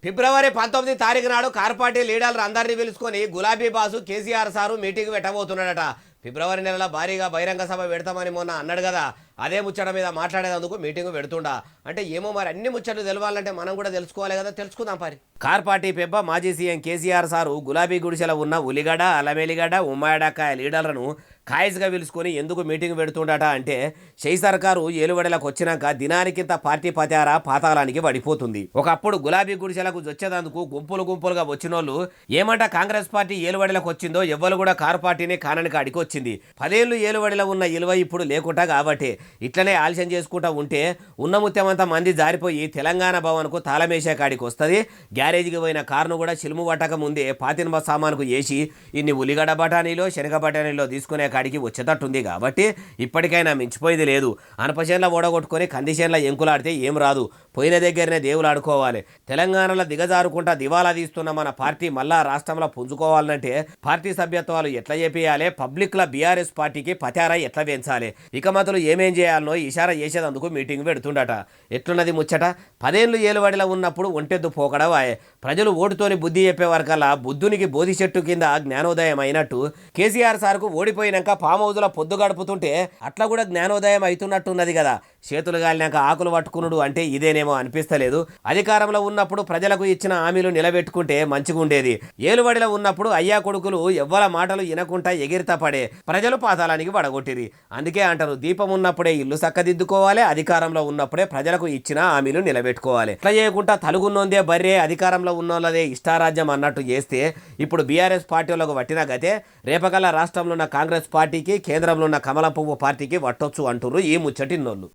ఫిబ్రవరి 19 తారీఖు నాడు car party లీడర్లు అందరినీ పిలుచుకొని గులాబీ బాసు కేసీఆర్ సారు మీటింగ్ పెట్టబోతున్నాడట. ఫిబ్రవరి నెలలో భారీగా బహిరంగ సభ పెడతామని మొన్న అన్నాడు కదా, అదే ముచ్చట మీద మాట్లాడేందుకు మీటింగ్ పెడుతుండా. అంటే ఏమో మరి అన్ని ముచ్చట్లు తెలవాలంటే మనం కూడా తెలుసుకోవాలి కదా, తెలుసుకుందాం పరి. కార్ పార్టీ పెబ్బ మాజీ సీఎం కేసీఆర్ సారు గులాబీ గుడిసెల ఉన్న ఉల్లిగడ్డ, అల్లమెల్లిగడ్డ, ఉమ్మాయడకాయ లీడర్లను కాయస్గా పిలుచుకొని ఎందుకు మీటింగ్ పెడుతుండట అంటే, షెయి సర్కారు ఏలుబడిలకు వచ్చినాక దినానికింత పార్టీ పతారా పాతాళానికి పడిపోతుంది. ఒకప్పుడు గులాబీ గుడిసెలకు వచ్చేందుకు గుంపులు గుంపులుగా వచ్చినోళ్ళు ఏమంట కాంగ్రెస్ పార్టీ ఏలుబడిలకు వచ్చిందో ఎవ్వరు కూడా కారు పార్టీని కానని కాడికి వచ్చింది. 10 ఏళ్ళు ఏలుబడిలో ఉన్న ఇలువ ఇప్పుడు లేకుండా కాబట్టి ఇట్లనే ఆలస్యం చేసుకుంటా ఉంటే ఉన్న ముత్యమంతా మంది జారిపోయి తెలంగాణ భవన్కు తాళమేసే కాడికి వస్తుంది. గ్యారేజ్కి పోయిన కారును కూడా చిలుము పట్టక ముందే పాతిన్బ సామానుకు వేసి ఇన్ని ఉల్లిగడ్డ బఠానీలో శనగ బఠానీలో తీసుకునే కాడికి వచ్చేటట్టుంది. కాబట్టి ఇప్పటికైనా మించిపోయింది లేదు. అనపచేన్ల ఓడగొట్టుకొని కందిచేన్ల ఎంకులాడితే ఏం రాదు, పోయిన దగ్గరనే దేవులు ఆడుకోవాలి. తెలంగాణలో దిగజారుకుంటా దివాలా తీస్తున్న మన పార్టీ మళ్ళా రాష్ట్రంలో పుంజుకోవాలంటే పార్టీ సభ్యత్వాలు ఎట్లా చేపియాలి, పబ్లిక్ల బీఆర్ఎస్ పార్టీకి పతారా ఎట్లా పెంచాలి, ఇక మొదలు ఏమేం చేయాలనో ఇషారా చేసేందుకు మీటింగ్ పెడుతుండట. ఎట్లున్నది ముచ్చట? 10 ఏళ్ళు ఏలుబడిలో ఉన్నప్పుడు ఒంటెద్దు పోకడవాయే. ప్రజలు ఓటుతోని బుద్ధి చెప్పే వరకల్లా బుద్ధునికి బోధి చెట్టు కింద జ్ఞానోదయం అయినట్టు కేసీఆర్ సార్కు ఓడిపోయినాక ఫామ్ హౌస్లో పొద్దు గడుపుతుంటే అట్లా కూడా జ్ఞానోదయం అవుతున్నట్టున్నది కదా. చేతులు గాలినాక ఆకులు పట్టుకునుడు అంటే ఇదేనేమో అనిపిస్తలేదు. అధికారంలో ఉన్నప్పుడు ప్రజలకు ఇచ్చిన హామీలు నిలబెట్టుకుంటే మంచిగుండేది. ఏలుబడిలో ఉన్నప్పుడు అయ్యా కొడుకులు ఎవ్వల మాటలు వినకుండా ఎగిరితా పడే ప్రజలు పాతాళానికి పడగొట్టిరి. అందుకే అంటారు, దీపం ఉన్నప్పుడే ఇల్లు చక్కదిద్దుకోవాలి, అధికారంలో ఉన్నప్పుడే ప్రజలకు ఇచ్చిన హామీలు నిలబెట్టుకోవాలి. ఇట్లా చేయకుండా తలుగున్నోందే బర్రే అధికారంలో ఉన్నోళ్ళదే ఇష్టారాజ్యం అన్నట్టు చేస్తే ఇప్పుడు బీఆర్ఎస్ పార్టీలకు పట్టిన గతే రేపకల్లా రాష్ట్రంలో ఉన్న కాంగ్రెస్ పార్టీకి, కేంద్రంలో ఉన్న కమలం పువ్వు పార్టీకి వట్టొచ్చు అంటున్నారు ఈ ముచ్చటిన్నోళ్ళు.